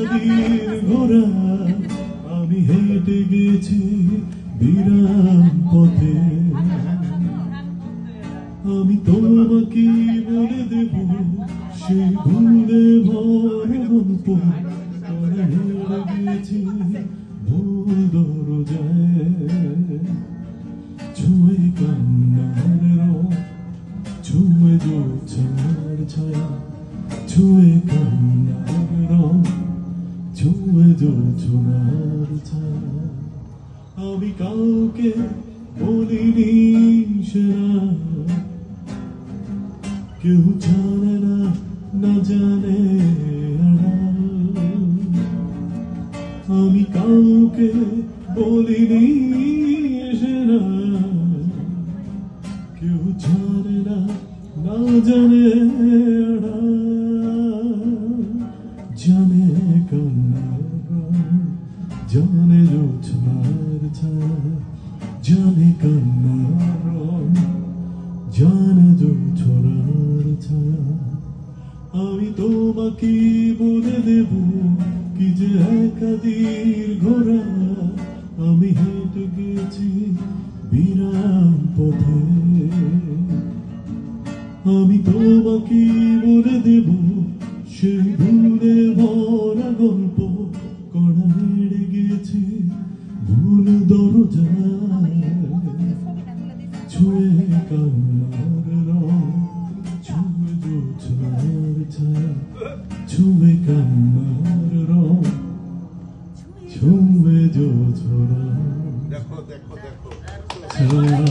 নদীর ঘোড়া আমি হেঁটে গেছি বিরাম পথে আমি তোমাকে বলে দেব সেই ভুলে ভরা গল্প হেরে গেছি ভুল দরজায় ছুঁয়ে কান্নার রং ছুঁয়ে জোছনার ছায়া ছুঁয়ে কান্নার রং ছুঁয়ে জোছনার ছায়া আমি কাউকে বলিনি সেরা কেউ জানে না না জানে আমি কাউকে বলিনি সেরা কেউ জানে না না জানে জানে কান্নার জানে জোছনার ছায়া জানে কান্নার জানে জোছনার ছায়া আমি তোমাকে বলে দেব কি যে একাদির ঘোড়া আমি হেঁটে গেছি বিরাম পথে আমি তোমাকে বলে দেব সেই ভুলে ভরা গল্প কড়া হেরে গেছি ভুল দরজায় ছুঁয়ে কান্নার রং ছুঁয়ে জোছনার ছায়া ছুঁয়ে কান্নার রং ছুঁয়ে জোছনার ছায়া